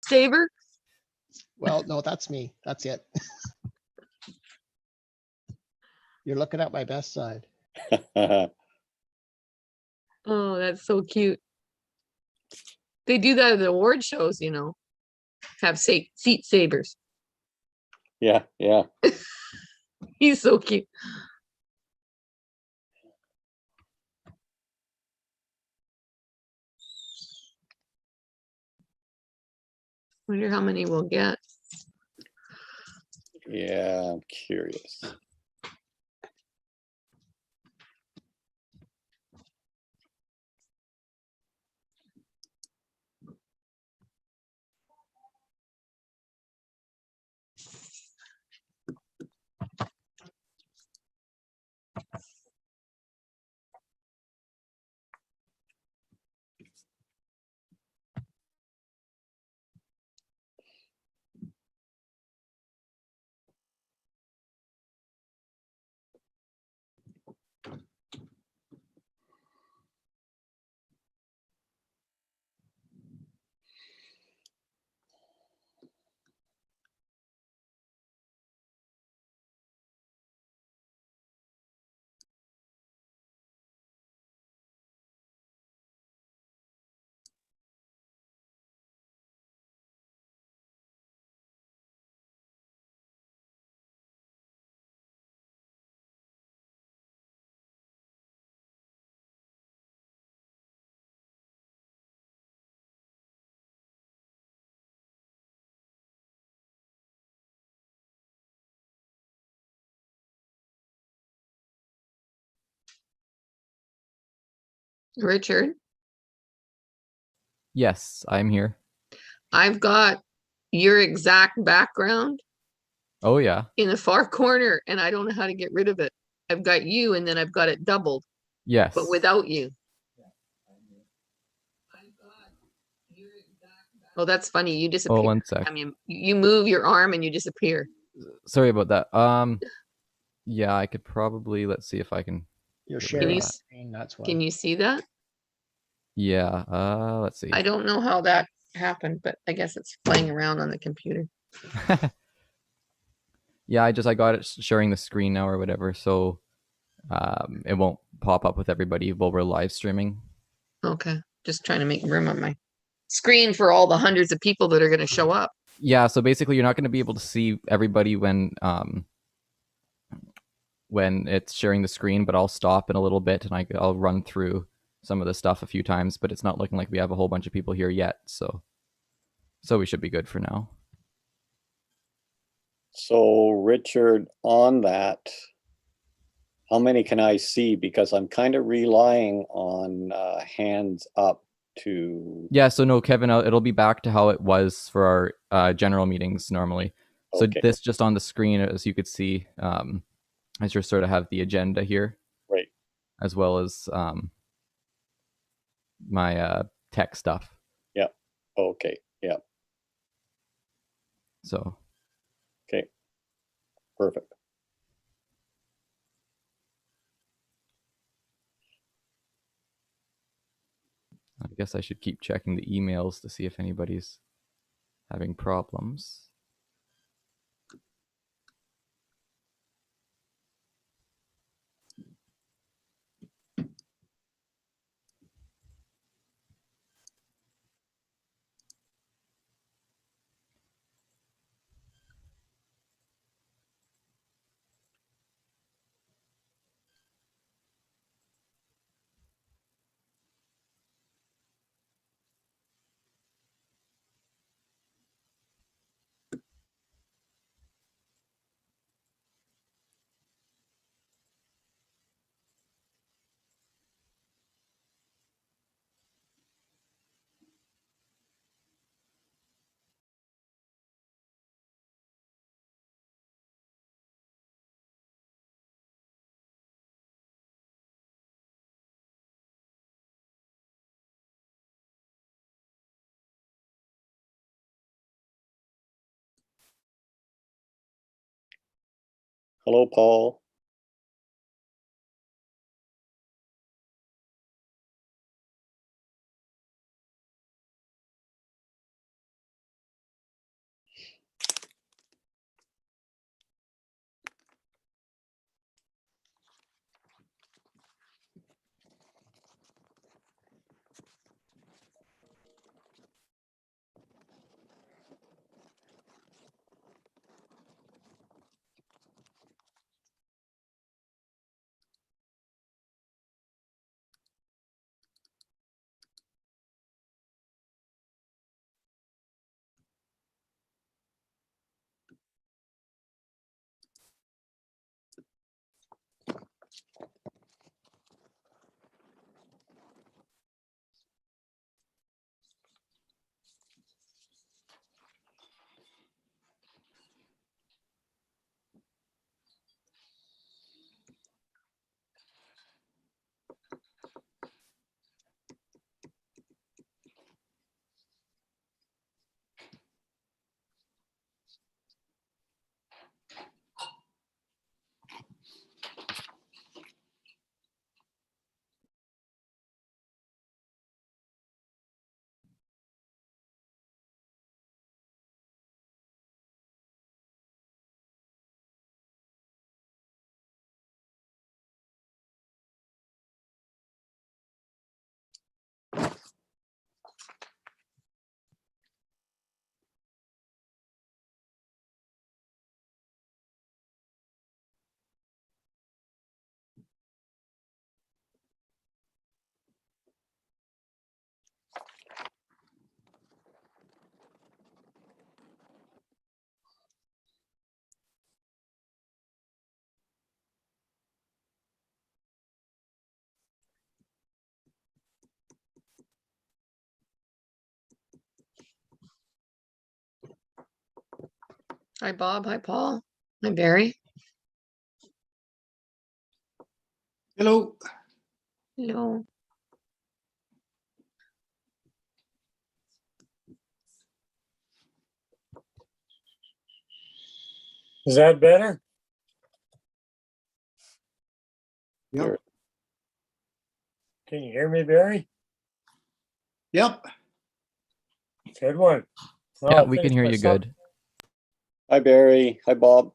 saber? Well, no, that's me. That's it. You're looking at my best side. Oh, that's so cute. They do that at the award shows, you know. Have seat sabers. Yeah, yeah. He's so cute. Wonder how many we'll get. Yeah, I'm curious. Richard, Yes, I'm here. I've got your exact background Oh, yeah. in the far corner, and I don't know how to get rid of it. I've got you, and then I've got it doubled, Yes. but without you. Oh, that's funny. You disappear. Oh, 1 sec. I mean, you move your arm and you disappear. Sorry about that. Yeah, I could probably, let's see if I can. You're get sharing rid the of that. screen, that's why. Can you see that? Yeah, let's see. I don't know how that happened, but I guess it's playing around on the computer. Yeah, I got it sharing the screen now or whatever, so it won't pop up with everybody while we're live streaming. Okay. Just trying to make room on my screen for all the hundreds of people that are going to show up. Yeah, so basically you're not going to be able to see everybody when it's sharing the screen, but I'll stop in a little bit and I'll run through some of the stuff a few times, but it's not looking like we have a whole bunch of people here yet, so we should be good for now. So Richard, on that, how many can I see? Because I'm kind of relying on hands up to... Yeah, so no, Kevin, it'll be back to how it was for our general meetings normally. So Okay. this just on the screen, as you could see, I just sort of have the agenda here. Right. As well as my tech stuff. Yeah. Okay. Yeah. So. Okay. Perfect. I guess I should keep checking the emails to see if anybody's having problems. Hello, Paul. Hi, Bob. Hi, Paul. Hi, Barry. Hello. Hello. Is that better? Yep. Can you hear me, Barry? Yep. Good one. Yeah, I'll we can finish hear my you sup- good. Hi, Barry. Hi, Bob.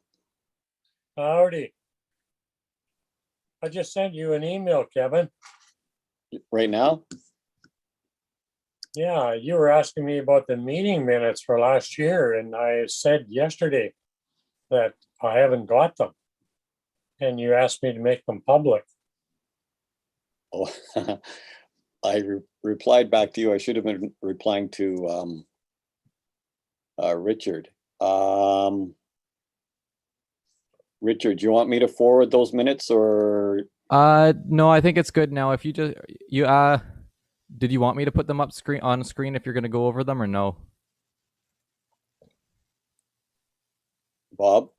Howdy. I just sent you an email, Kevin. Right now? Yeah, you were asking me about the meeting minutes for last year, and I said yesterday that I haven't got them. And you asked me to make them public. Oh, I replied back to you. I should have been replying to Richard. Richard, do you want me to forward those minutes or? No, I think it's good now. If you just did you want me to put them up on screen if you're going to go over them or no? Bob?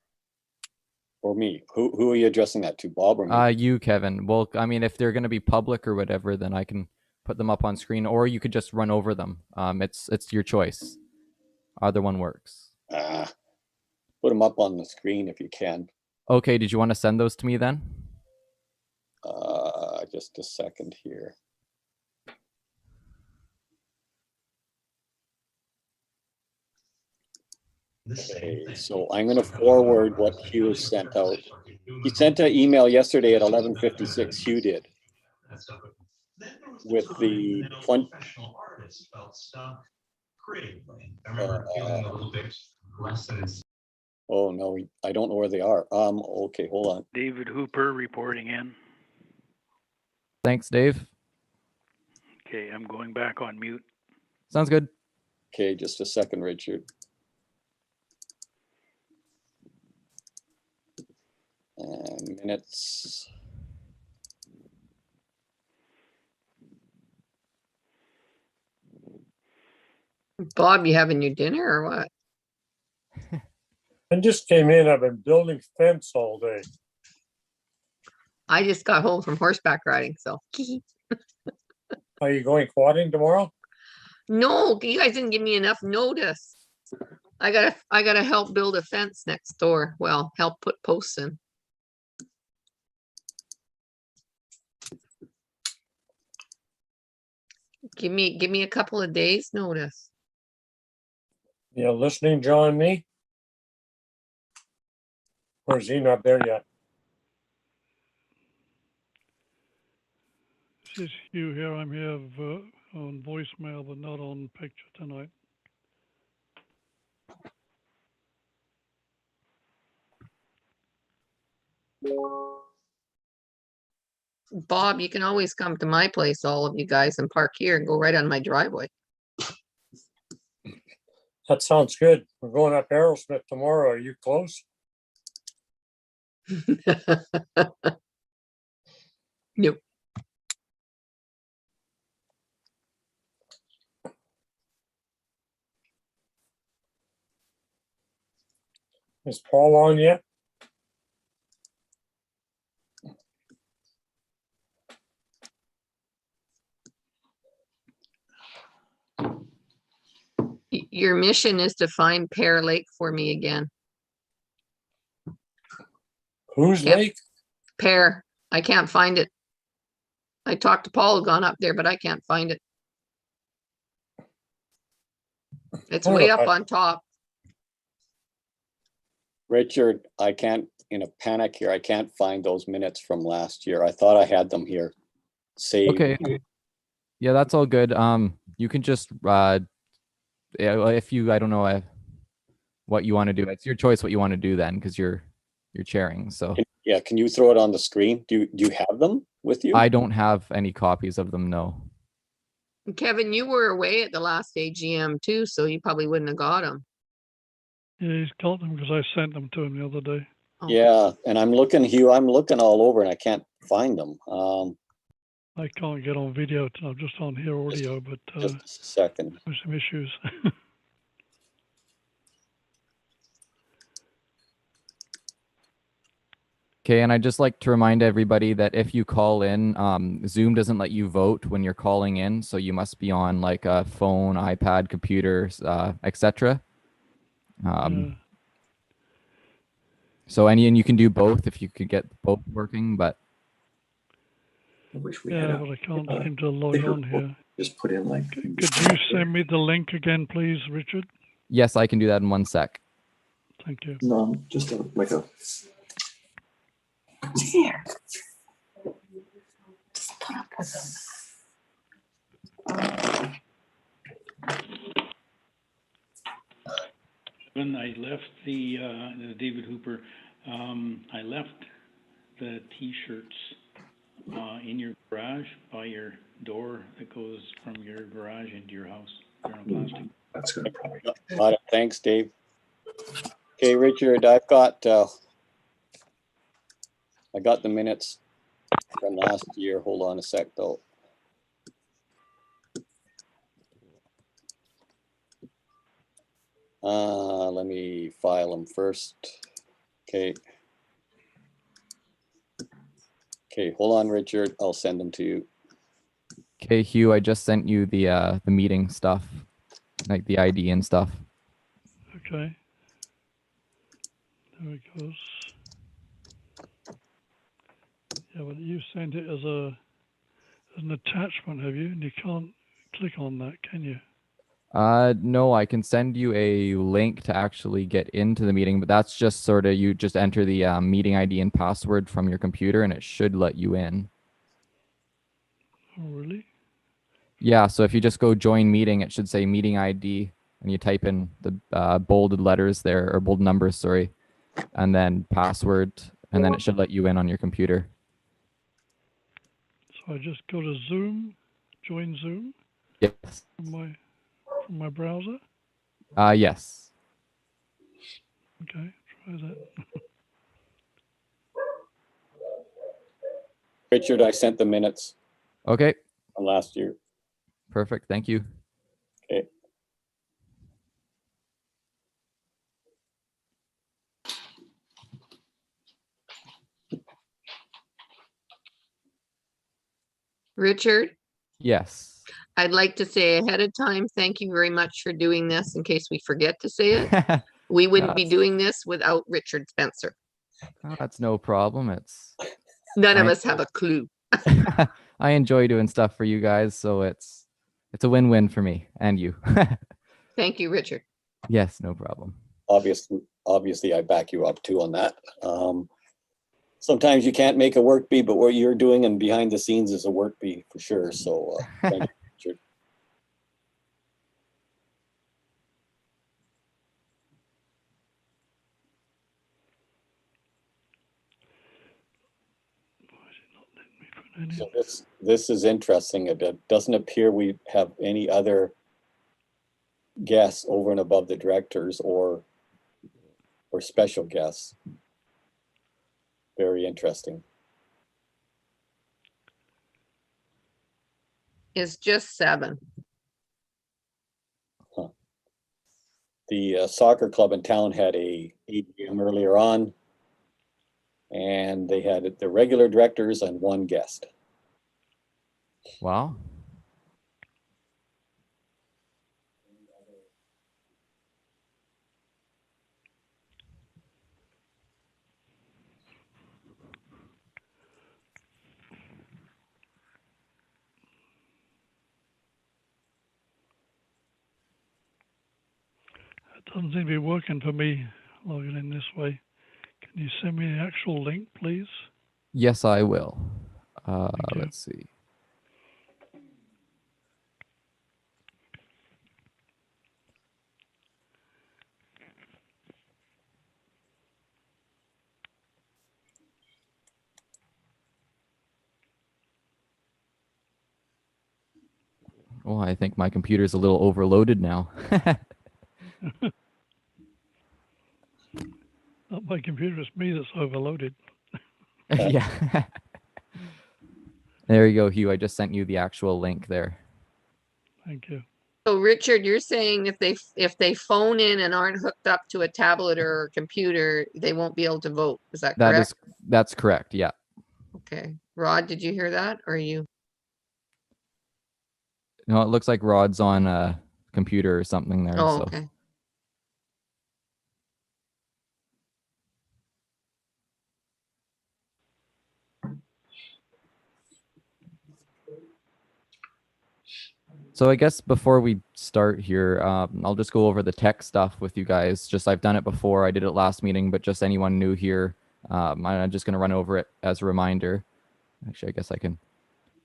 Or me? Who are you addressing that to, Bob or me? You, Kevin. Well, I mean, if they're going to be public or whatever, then I can put them up on screen, or you could just run over them. It's your choice. Either one works. Put them up on the screen if you can. Okay, did you want to send those to me then? Just a second here. Okay, so I'm going to forward what Hugh sent out. He sent an email yesterday at 11:56. Hugh did. With the 20. Oh no, I don't know where they are. Okay, hold on. David Hooper reporting in. Thanks, Dave. Okay, I'm going back on mute. Sounds good. Okay, just a second, Richard. And minutes. Bob, you having your dinner or what? I just came in. I've been building fence all day. I just got home from horseback riding, so. Are you going quadding tomorrow? No, you guys didn't give me enough notice. I gotta help build a fence next door. Well, help put posts in. Give me a couple of days notice. You listening, John, me? Or is he not there yet? This is Hugh here. I'm here on voicemail, but not on picture tonight. Bob, you can always come to my place, all of you guys, and park here and go right on my driveway. That sounds good. We're going up Aerosmith tomorrow. Are you close? Nope. Is Paul on yet? Your mission is to find Pear Lake for me again. Who's Yep. late? Pear, I can't find it. I talked to Paul, who gone up there, but I can't find it. It's way up on top. Richard, I can't, in a panic here, I can't find those minutes from last year. I thought I had them here saved. Okay. Yeah, that's all good. You can just yeah, well, if you I don't know what you want to do. It's your choice what you want to do then, because you're chairing. So Yeah, can you throw it on the screen? Do you have them with you? I don't have any copies of them. No. Kevin, you were away at the last AGM too, so you probably wouldn't have got them. Yeah, he's got them because I sent them to him the other day. Yeah, and I'm looking, Hugh, I'm looking all over and I can't find them. I can't get on video. I'm just on here audio, but Just a second. there's some issues. Okay, and I'd just like to remind everybody that if you call in, Zoom doesn't let you vote when you're calling in, so you must be on like a phone, iPad, computer, etc. So and you can do both if you could get both working, but I wish we yeah, had but a, I can't seem to log bigger on here. just put in like. Could you send me the link again, please, Richard? yes, I can do that in 1 sec. Thank you. No, just like a. When I left the David Hooper, I left the T-shirts in your garage by your door that goes from your garage into your house. They're on plastic. That's gonna probably. Got it. Thanks, Dave. Okay, Richard, I got the minutes from last year. Hold on a sec, though. Let me file them first. Okay. Okay, hold on, Richard. I'll send them to you. Okay, Hugh, I just sent you the meeting stuff, like the ID and stuff. Okay. There it goes. Yeah, but you sent it as an attachment, have you? And you can't click on that, can you? No, I can send you a link to actually get into the meeting, but that's just sort of, you just enter the meeting ID and password from your computer and it should let you in. Oh, really? Yeah, so if you just go join meeting, it should say meeting ID and you type in the bolded letters there, or bold numbers, sorry, and then password, and then it should let you in on your computer. So I just go to Zoom, join Zoom Yes. from my browser. Yes. Okay, try that. Richard, I sent the minutes Okay, from last year. perfect. Thank you. Okay. Richard, Yes. I'd like to say ahead of time, thank you very much for doing this in case we forget to say it. We wouldn't be That's- doing this without Richard Spencer. Oh, that's no problem. It's None of I- us have a clue. I enjoy doing stuff for you guys, so it's a win-win for me and you. Thank you, Richard. Yes, no problem. Obviously, I back you up too on that. Sometimes you can't make a work bee, but what you're doing and behind the scenes is a work bee for sure. So thank you, Richard. So this is interesting. It doesn't appear we have any other guests over and above the directors or special guests. Very interesting. It's just 7. The soccer club in town had a AGM earlier on, and they had the regular directors and 1 guest. Wow. It doesn't seem to be working for me logging in this way. Can you send me the actual link, please? Yes, I will. Thank you. Let's see. Oh, I think my computer's a little overloaded now. Not my computer, it's me that's overloaded. Yeah. There you go, Hugh. I just sent you the actual link there. Thank you. So Richard, you're saying if they phone in and aren't hooked up to a tablet or computer, they won't be able to vote. Is that correct? That's correct. Yeah. Okay. Rod, did you hear that? Or you? No, it looks like Rod's on a computer or something there. Oh, So okay. So I guess before we start here, I'll just go over the tech stuff with you guys. Just I've done it before. I did it last meeting, but just anyone new here, I'm just going to run over it as a reminder. Actually, I guess I can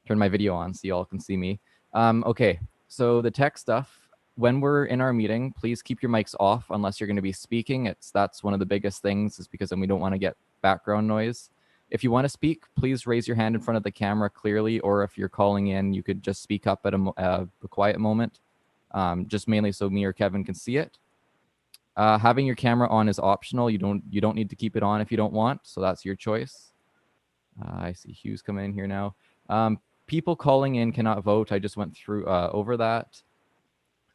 turn my video on so you all can see me. Okay, so the tech stuff. When we're in our meeting, please keep your mics off unless you're going to be speaking. That's one of the biggest things, is because then we don't want to get background noise. If you want to speak, please raise your hand in front of the camera clearly, or if you're calling in, you could just speak up at a quiet moment, just mainly so me or Kevin can see it. Having your camera on is optional. You don't need to keep it on if you don't want, so that's your choice. I see Hugh's coming in here now. People calling in cannot vote. I just went through over that.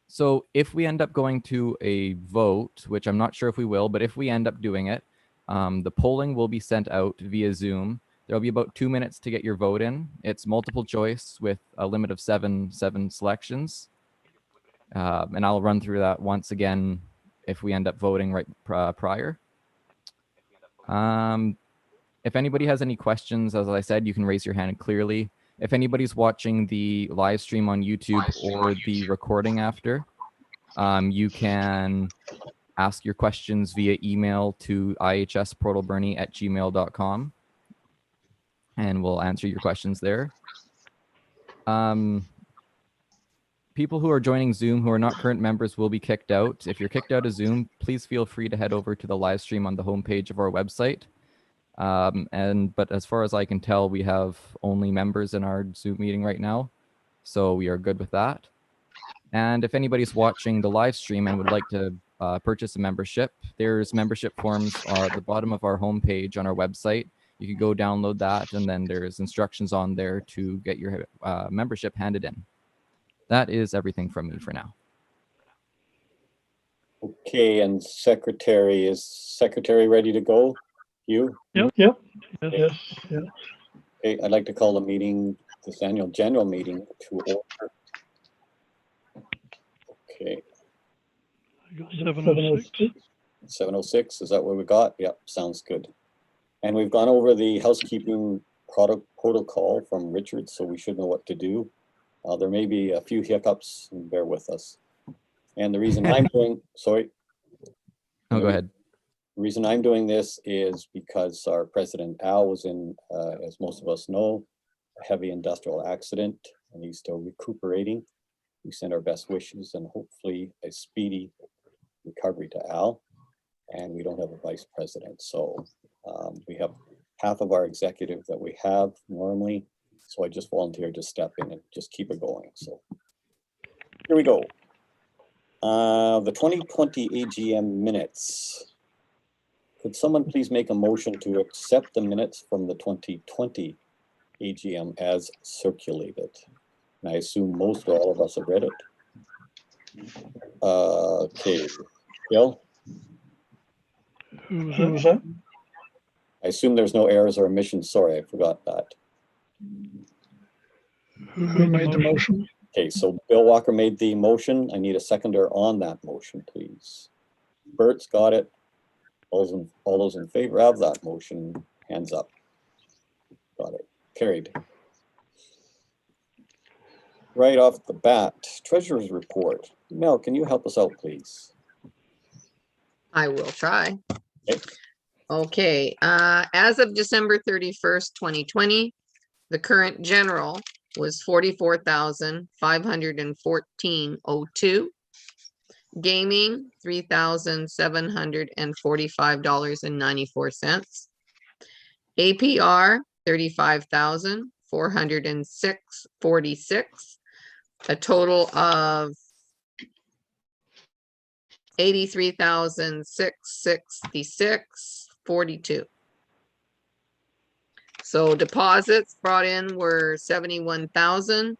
So if we end up going to a vote, which I'm not sure if we will, but if we end up doing it, the polling will be sent out via Zoom. There'll be about 2 minutes to get your vote in. It's multiple choice with a limit of seven selections. And I'll run through that once again if we end up voting right prior. If anybody has any questions, as I said, you can raise your hand clearly. If anybody's watching the live stream on YouTube or the recording after, you can ask your questions via email to ihsportalbernie@gmail.com, and we'll answer your questions there. People who are joining Zoom who are not current members will be kicked out. If you're kicked out of Zoom, please feel free to head over to the live stream on the homepage of our website. But as far as I can tell, we have only members in our Zoom meeting right now, so we are good with that. And if anybody's watching the live stream and would like to purchase a membership, there's membership forms at the bottom of our homepage on our website. You can go download that, and then there's instructions on there to get your membership handed in. That is everything from me for now. Okay, and Secretary, is Secretary ready to go? You? Yep. Yes. Okay, I'd like to call the meeting, this annual general meeting, to order. Okay, I got 706. 7:06, is that what we got? Yep, sounds good. And we've gone over the housekeeping protocol from Richard, so we should know what to do. There may be a few hiccups, and bear with us. And the reason I'm doing, sorry. Oh, go ahead. The reason I'm doing this is because our president Al was in, as most of us know, a heavy industrial accident, and he's still recuperating. We send our best wishes and hopefully a speedy recovery to Al. And we don't have a vice president, so we have half of our executive that we have normally. So I just volunteered to step in and just keep it going. So here we go. The 2020 AGM minutes. Could someone please make a motion to accept the minutes from the 2020 AGM as circulated? And I assume most or all of us have read it. Okay, Bill? Who was that? I assume there's no errors or omissions. Sorry, I forgot that. Who made the motion? Okay, so Bill Walker made the motion. I need a seconder on that motion, please. Bert's got it. All those in favor of that motion, hands up. Got it. Carried. Right off the bat, treasurer's report. Mel, can you help us out, please? I will try. Okay. Okay, as of December 31st, 2020, the current general was $44,514.02. Gaming, $3,745.94. APR, $35,406.46. a total of 83,666.42. So deposits brought in were 71,000.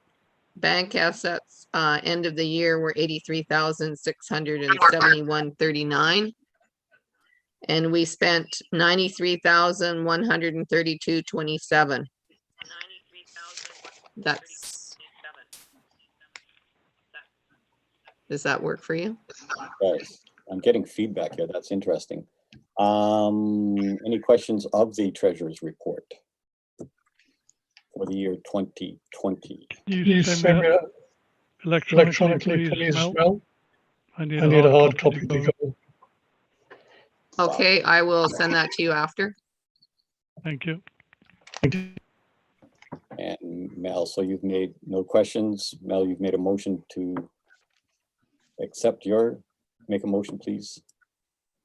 Bank assets, end of the year were 83,671.39. And we spent 93,132.27. Does that work for you? Guys, I'm getting feedback here. That's interesting. Any questions of the treasurer's report for the year 2020? You send me that electronically, please, Mel. I need a hard copy to go. Okay, I will send that to you after. Thank you. And Mel, so you've made no questions. Mel, you've made a motion to accept make a motion, please,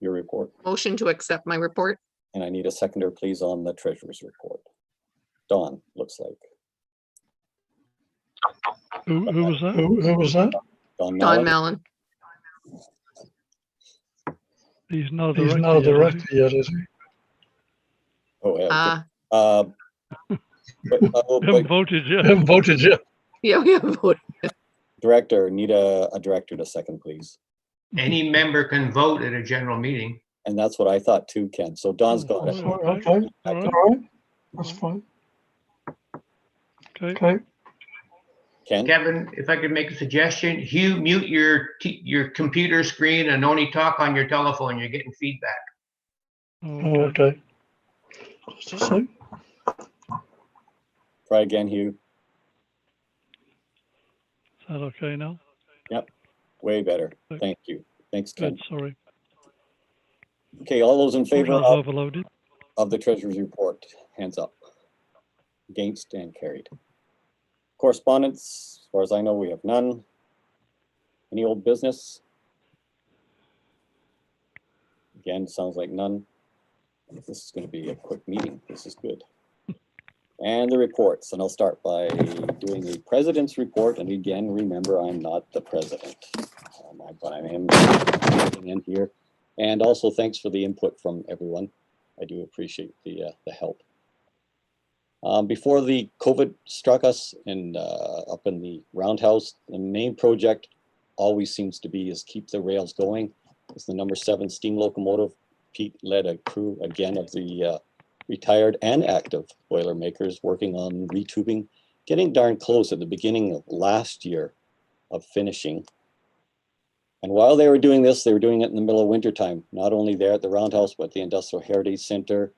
your report. Motion to accept my report. And I need a seconder, please, on the treasurer's report. Dawn, looks like. Who was that? Who was that? Don Don Mallon. Mellon. He's not a director yet, is he? Oh, yeah. Ah, Haven't voted yet. Haven't voted yet. yeah, we have voted. Director, need a director to second, please. Any member can vote at a general meeting. And that's what I thought too, Ken. So Don's got it. Okay, all right, that's fine. Okay. Ken? Kevin, if I could make a suggestion, Hugh, mute your computer screen and only talk on your telephone. You're getting feedback. Okay. So, Try again, Hugh. is that okay now? Yep, way better. Thank you. Thanks, Ken. Good, sorry. Okay, all those in favor I was overloaded. of the treasurer's report, hands up. Against and carried. Correspondence, as far as I know, we have none. Any old business? Again, sounds like none. This is going to be a quick meeting. This is good. And the reports, and I'll start by doing the president's report. And again, remember, I'm not the president, but I am in here. And also, thanks for the input from everyone. I do appreciate the help. Before the COVID struck us and up in the roundhouse, the main project always seems to be is keep the rails going. It's the number 7 steam locomotive. Pete led a crew again of the retired and active Boilermakers working on retubing, getting darn close at the beginning of last year of finishing. And while they were doing this, they were doing it in the middle of wintertime, not only there at the roundhouse, but the Industrial Heritage Center.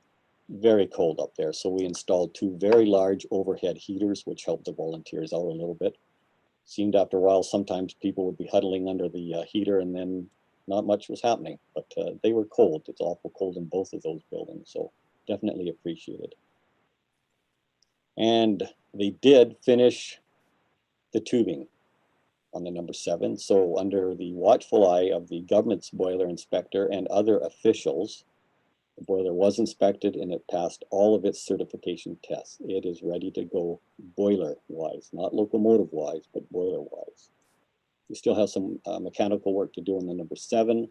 Very cold up there. So we installed 2 very large overhead heaters, which helped the volunteers out a little bit. Seemed after a while, sometimes people would be huddling under the heater and then not much was happening, but they were cold. It's awful cold in both of those buildings. So definitely appreciated. And they did finish the tubing on the number 7. So under the watchful eye of the government's boiler inspector and other officials, the boiler was inspected and it passed all of its certification tests. It is ready to go boiler-wise, not locomotive-wise, but boiler-wise. We still have some mechanical work to do on the number 7.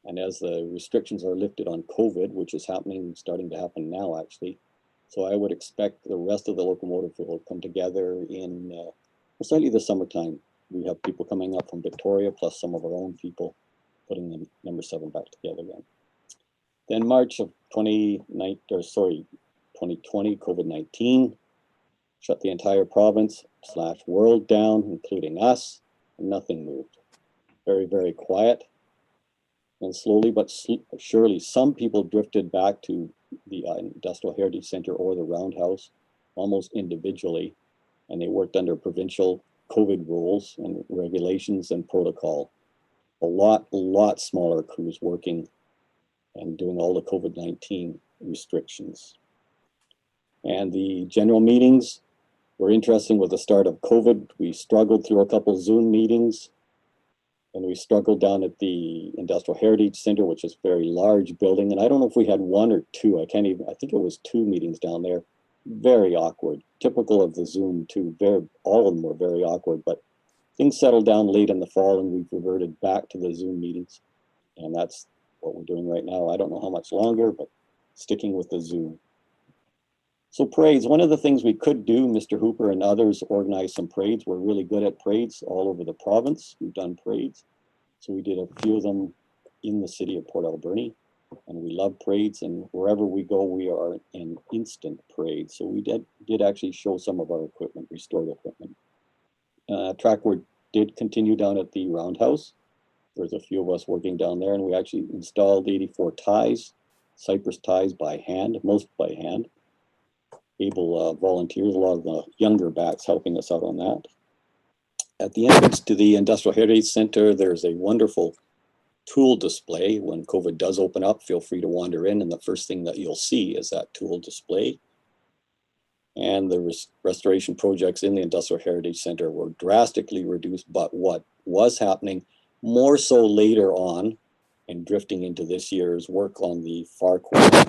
And as the restrictions are lifted on COVID, which is happening, starting to happen now actually, so I would expect the rest of the locomotive will come together in slightly the summertime. We have people coming up from Victoria, plus some of our own people putting the number 7 back together again. Then March of 2020, COVID-19 shut the entire province / world down, including us, and nothing moved. Very, very quiet. And slowly but surely, some people drifted back to the Industrial Heritage Center or the Roundhouse, almost individually, and they worked under provincial COVID rules and regulations and protocol. A lot smaller crews working and doing all the COVID-19 restrictions. And the general meetings were interesting with the start of COVID. We struggled through a couple Zoom meetings, and we struggled down at the Industrial Heritage Center, which is a very large building. And I don't know if we had 1 or 2, I think it was 2 meetings down there. very awkward, typical of the Zoom too. All of them were very awkward, but things settled down late in the fall and we've reverted back to the Zoom meetings. And that's what we're doing right now. I don't know how much longer, but sticking with the Zoom. So parades, one of the things we could do, Mr. Hooper and others organize some parades. We're really good at parades all over the province. We've done parades. So we did a few of them in the city of Port Alberni, and we love parades, and wherever we go, we are an instant parade. So we did actually show some of our equipment, restored equipment. Track work did continue down at the Roundhouse. There's a few of us working down there, and we actually installed 84 ties, cypress ties by hand, most by hand. Able volunteers, a lot of the younger backs helping us out on that. At the entrance to the Industrial Heritage Center, there's a wonderful tool display. When COVID does open up, feel free to wander in, and the first thing that you'll see is that tool display. And the restoration projects in the Industrial Heritage Center were drastically reduced, but what was happening more so later on and drifting into this year's work on the far corner.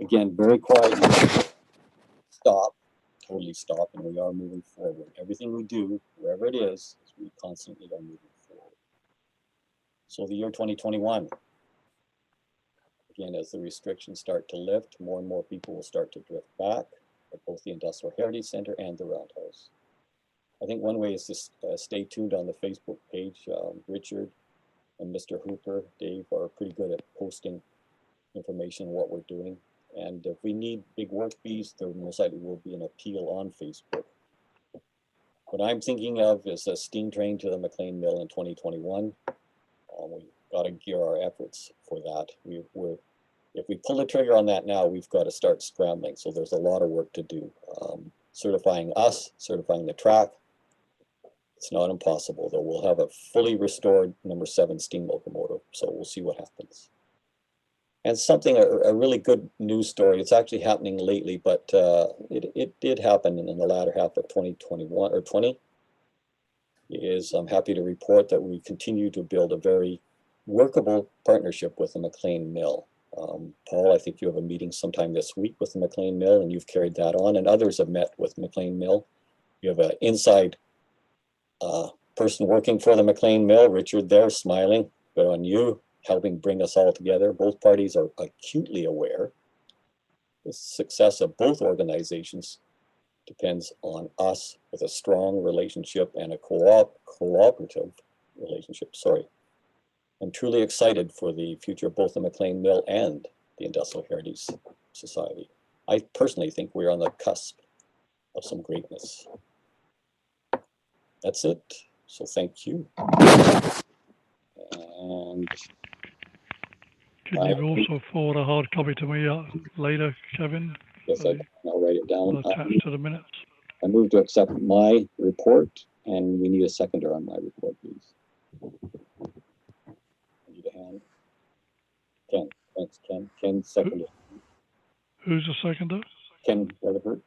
Again, very quiet. Stop, totally stop, and we are moving forward. Everything we do, wherever it is, we constantly are moving forward. So the year 2021, again, as the restrictions start to lift, more and more people will start to drift back at both the Industrial Heritage Center and the Roundhouse. I think one way is to stay tuned on the Facebook page. Richard and Mr. Hooper, Dave are pretty good at posting information on what we're doing. And if we need big work bees, there most likely will be an appeal on Facebook. What I'm thinking of is a steam train to the McLean Mill in 2021. We've got to gear our efforts for that. If we pull the trigger on that now, we've got to start scrambling. So there's a lot of work to do. Certifying us, certifying the track. It's not impossible, though. We'll have a fully restored number 7 steam locomotive. So we'll see what happens. And something, a really good news story, it's actually happening lately, but it did happen in the latter half of 2021 or 20, is I'm happy to report that we continue to build a very workable partnership with the McLean Mill. Paul, I think you have a meeting sometime this week with the McLean Mill, and you've carried that on, and others have met with McLean Mill. You have an inside person working for the McLean Mill, Richard there, smiling, good on you, helping bring us all together. Both parties are acutely aware the success of both organizations depends on us with a strong relationship and a cooperative relationship. Sorry. I'm truly excited for the future of both the McLean Mill and the Industrial Heritage Society. I personally think we're on the cusp of some greatness. That's it. So thank you. And can you also forward a hard copy to me later, Kevin? Yes, I'll write it down. Attached to the minutes. I move to accept my report, and we need a seconder on my report, please. I need a hand. Ken, thanks, Ken. Ken seconded. Who's the seconder? Ken Rutherford.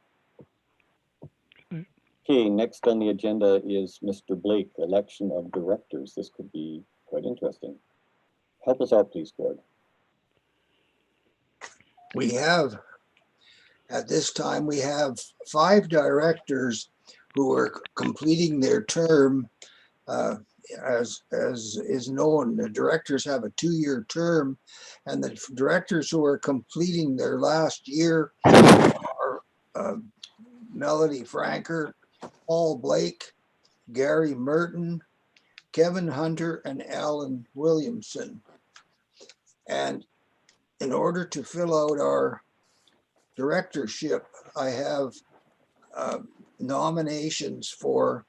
Okay, next on the agenda is Mr. Blake, election of directors. This could be quite interesting. Help us out, please, Gord. We have, at this time, we have 5 directors who are completing their term. As is known, the directors have a 2-year term, and the directors who are completing their last year are Melody Franker, Paul Blake, Gary Merton, Kevin Hunter, and Alan Williamson. And in order to fill out our directorship, I have nominations for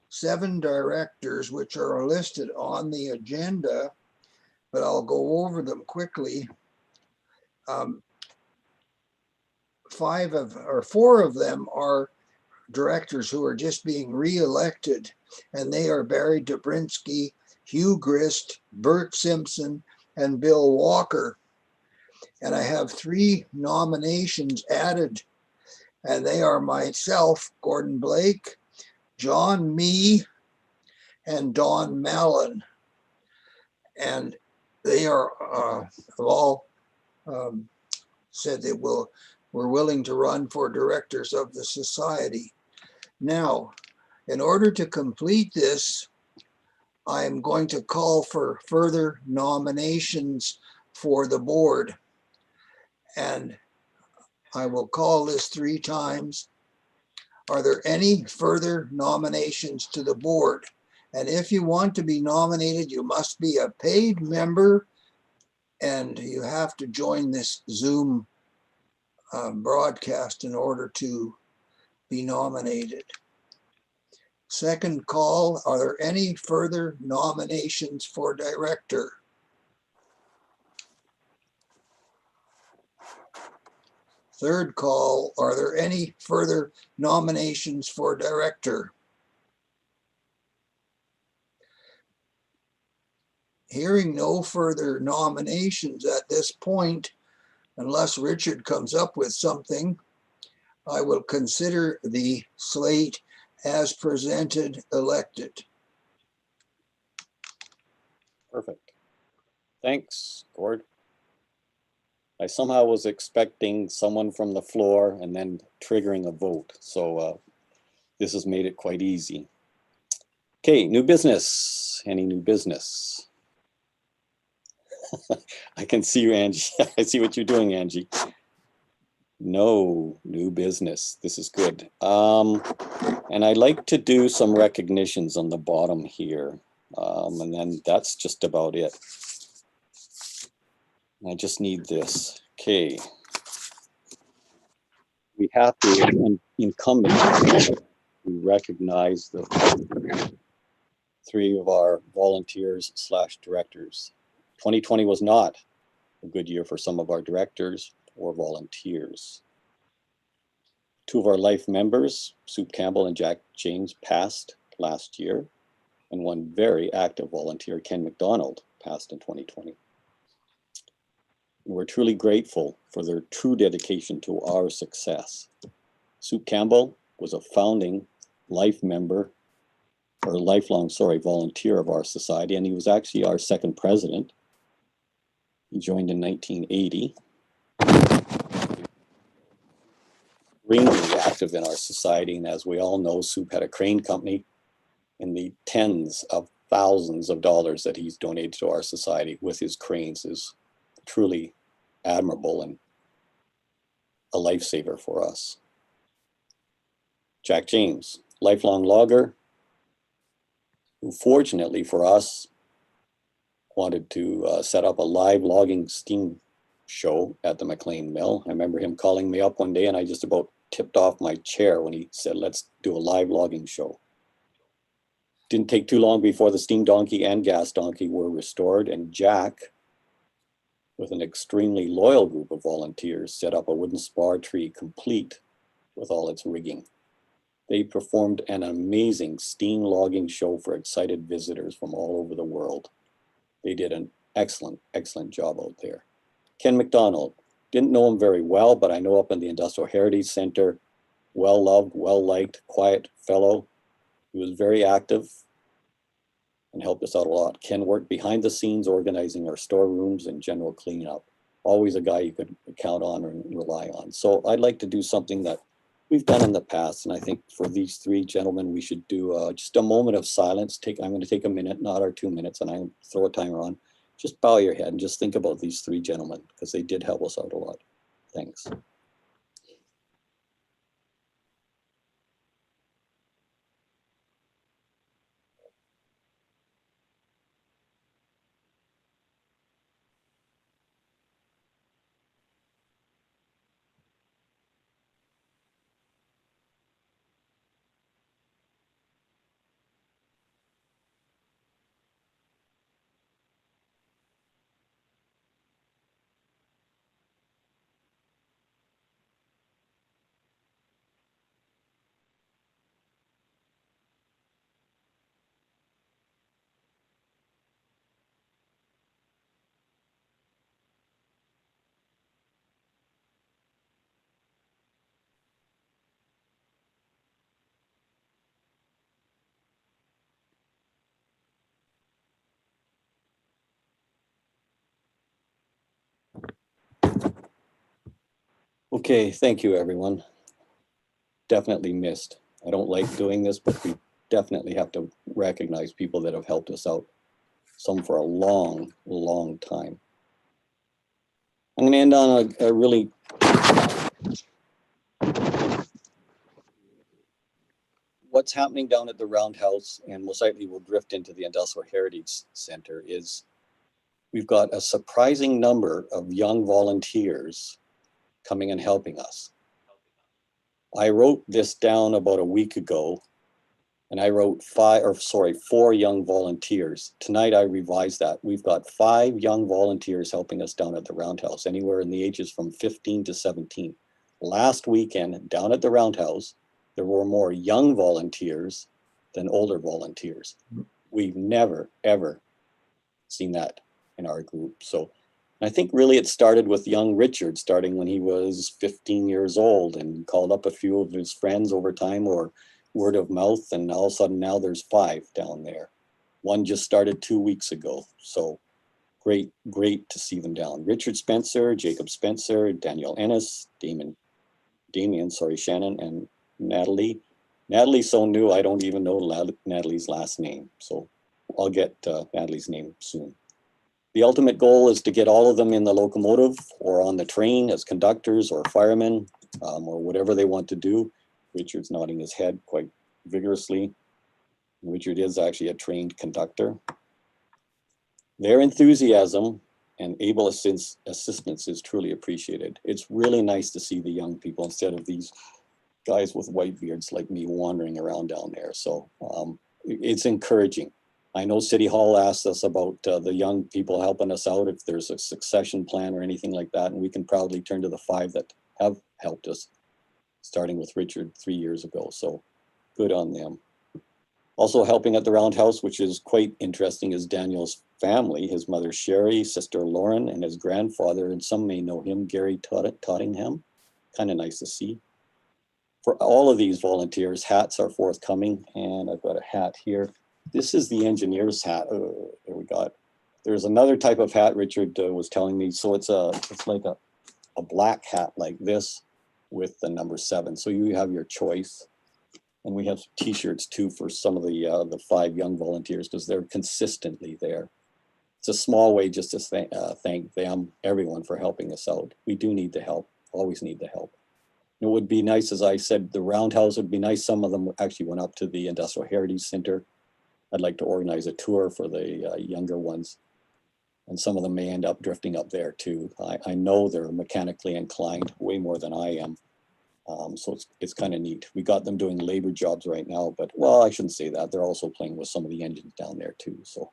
7 directors, which are listed on the agenda, but I'll go over them quickly. 4 of them are directors who are just being re-elected, and they are Barry Dobrinsky, Hugh Grist, Bert Simpson, and Bill Walker. And I have 3 nominations added, and they are myself, Gordon Blake, John Mee, and Don Mallon. And they are have all said they were willing to run for directors of the society. Now, in order to complete this, I'm going to call for further nominations for the board. And I will call this 3 times. Are there any further nominations to the board? And if you want to be nominated, you must be a paid member and you have to join this Zoom broadcast in order to be nominated. Second call, are there any further nominations for director? Third call, are there any further nominations for director? Hearing no further nominations at this point, unless Richard comes up with something, I will consider the slate as presented elected. Perfect. Thanks, Gord. I somehow was expecting someone from the floor and then triggering a vote. So this has made it quite easy. Okay, new business. Any new business? I can see you, Angie. I see what you're doing, Angie. No new business. This is good. And I'd like to do some recognitions on the bottom here. And then that's just about it. I just need this. Okay. We have to incumbent to recognize the 3 of our volunteers / directors. 2020 was not a good year for some of our directors or volunteers. 2 of our life members, Sue Campbell and Jack James, passed last year, and 1 very active volunteer, Ken McDonald, passed in 2020. And we're truly grateful for their true dedication to our success. Sue Campbell was a founding lifelong volunteer of our society, and he was actually our 2nd president. He joined in 1980. Extremely active in our society, and as we all know, Sue had a crane company, and the tens of thousands of dollars that he's donated to our society with his cranes is truly admirable and a lifesaver for us. Jack James, lifelong logger, who fortunately for us wanted to set up a live logging steam show at the McLean Mill. I remember him calling me up one day and I just about tipped off my chair when he said, let's do a live logging show. Didn't take too long before the steam donkey and gas donkey were restored, and Jack, with an extremely loyal group of volunteers, set up a wooden spar tree complete with all its rigging. They performed an amazing steam logging show for excited visitors from all over the world. They did an excellent, excellent job out there. Ken McDonald, didn't know him very well, but I know up in the Industrial Heritage Center, well-loved, well-liked, quiet fellow. He was very active and helped us out a lot. Ken worked behind the scenes, organizing our storerooms and general cleanup. Always a guy you could count on and rely on. So I'd like to do something that we've done in the past, and I think for these 3 gentlemen, we should do just a moment of silence. I'm going to take a minute, not our 2 minutes, and I throw a timer on. Just bow your head and just think about these 3 gentlemen, because they did help us out a lot. Thanks. Okay, thank you, everyone. Definitely missed. I don't like doing this, but we definitely have to recognize people that have helped us out. Some for a long, long time. I'm going to end on a really what's happening down at the Roundhouse, and most likely will drift into the Industrial Heritage Center, is we've got a surprising number of young volunteers coming and helping us. I wrote this down about a week ago, and I wrote 4 young volunteers. Tonight I revised that. We've got 5 young volunteers helping us down at the Roundhouse, anywhere in the ages from 15 to 17. Last weekend down at the Roundhouse, there were more young volunteers than older volunteers. We've never, ever seen that in our group. So I think really it started with young Richard, starting when he was 15 years old, and called up a few of his friends over time, or word of mouth, and all of a sudden now there's 5 down there. One just started 2 weeks ago. So great to see them down. Richard Spencer, Jacob Spencer, Daniel Ennis, Shannon, and Natalie. Natalie's so new, I don't even know Natalie's last name. So I'll get Natalie's name soon. The ultimate goal is to get all of them in the locomotive or on the train as conductors or firemen, or whatever they want to do. Richard's nodding his head quite vigorously. Richard is actually a trained conductor. Their enthusiasm and able assistance is truly appreciated. It's really nice to see the young people instead of these guys with white beards like me wandering around down there. So it's encouraging. I know City Hall asked us about the young people helping us out, if there's a succession plan or anything like that, and we can proudly turn to the 5 that have helped us, starting with Richard 3 years ago. So good on them. Also helping at the Roundhouse, which is quite interesting, is Daniel's family, his mother Sherry, sister Lauren, and his grandfather, and some may know him, Gary Tottingham. Kind of nice to see. For all of these volunteers, hats are forthcoming, and I've got a hat here. This is the engineer's hat. There we got. There's another type of hat Richard was telling me. So it's like a black hat like this with the number 7. So you have your choice. And we have T-shirts too for some of the 5 young volunteers, because they're consistently there. It's a small way just to thank them, everyone, for helping us out. We do need the help. Always need the help. It would be nice, as I said, the Roundhouse would be nice. Some of them actually went up to the Industrial Heritage Center. I'd like to organize a tour for the younger ones. And some of them may end up drifting up there too. I know they're mechanically inclined way more than I am. So it's kind of neat. We got them doing labor jobs right now, but well, I shouldn't say that. They're also playing with some of the engines down there too. So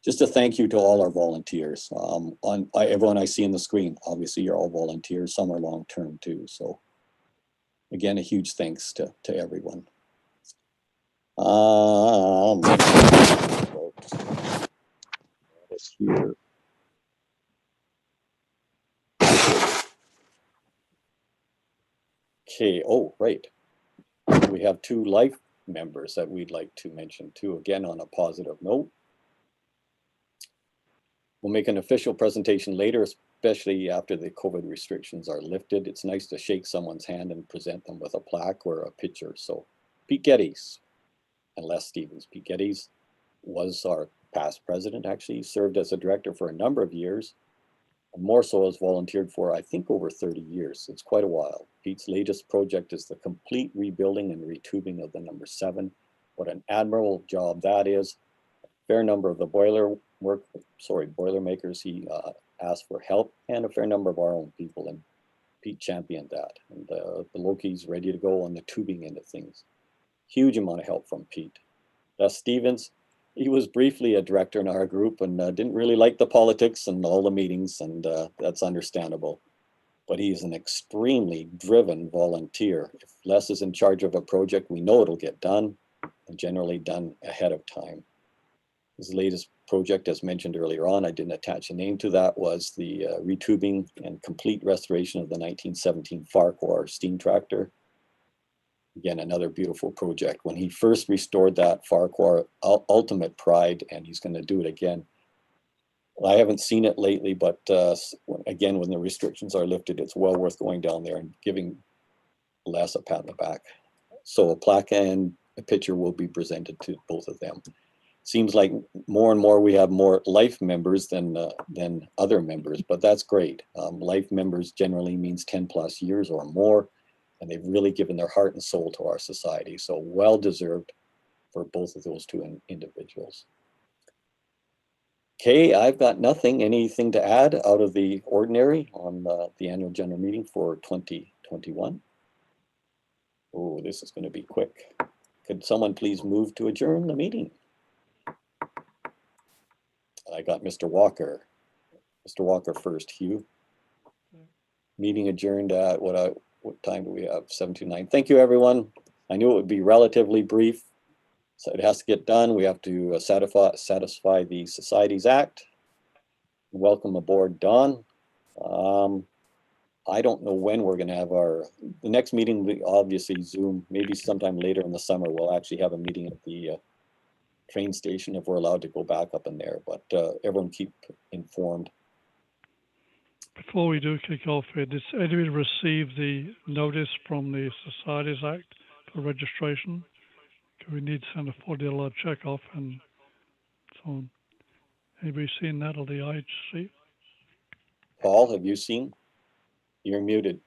just a thank you to all our volunteers. Everyone I see in the screen, obviously you're all volunteers. Some are long-term too. So again, a huge thanks to everyone. Here. Okay, oh, right. We have 2 life members that we'd like to mention too, again, on a positive note. We'll make an official presentation later, especially after the COVID restrictions are lifted. It's nice to shake someone's hand and present them with a plaque or a picture. So Pete Geddes and Les Stevens. Pete Geddes was our past president, actually served as a director for a number of years. More so has volunteered for, I think, over 30 years. It's quite a while. Pete's latest project is the complete rebuilding and retubing of the number 7. What an admirable job that is. A fair number of the Boilermakers, he asked for help, and a fair number of our own people, and Pete championed that. And the Loki's ready to go on the tubing end of things. Huge amount of help from Pete. Les Stevens, he was briefly a director in our group and didn't really like the politics and all the meetings, and that's understandable. But he's an extremely driven volunteer. If Les is in charge of a project, we know it'll get done, and generally done ahead of time. His latest project, as mentioned earlier on, I didn't attach a name to that, was the retubing and complete restoration of the 1917 Farquhar steam tractor. Again, another beautiful project. When he first restored that Farquhar, ultimate pride, and he's going to do it again. I haven't seen it lately, but again, when the restrictions are lifted, it's well worth going down there and giving Les a pat on the back. So a plaque and a picture will be presented to both of them. Seems like more and more we have more life members than other members, but that's great. Life members generally means 10 plus years or more, and they've really given their heart and soul to our society. So well deserved for both of those two individuals. Okay, I've got nothing. Anything to add out of the ordinary on the annual general meeting for 2021? Oh, this is going to be quick. Could someone please move to adjourn the meeting? I got Mr. Walker. Mr. Walker first, Hugh. Meeting adjourned at what time do we have? 7:09. Thank you, everyone. I knew it would be relatively brief. So it has to get done. We have to satisfy the Societies Act. Welcome aboard, Don. I don't know when we're going to have the next meeting. We obviously Zoom, maybe sometime later in the summer. We'll actually have a meeting at the train station if we're allowed to go back up in there. But everyone keep informed. Before we do kick off here, did anyone receive the notice from the Societies Act for registration? We need to send a $40 check off and so on. Anybody seen that or the IHC? Paul, have you seen? You're muted.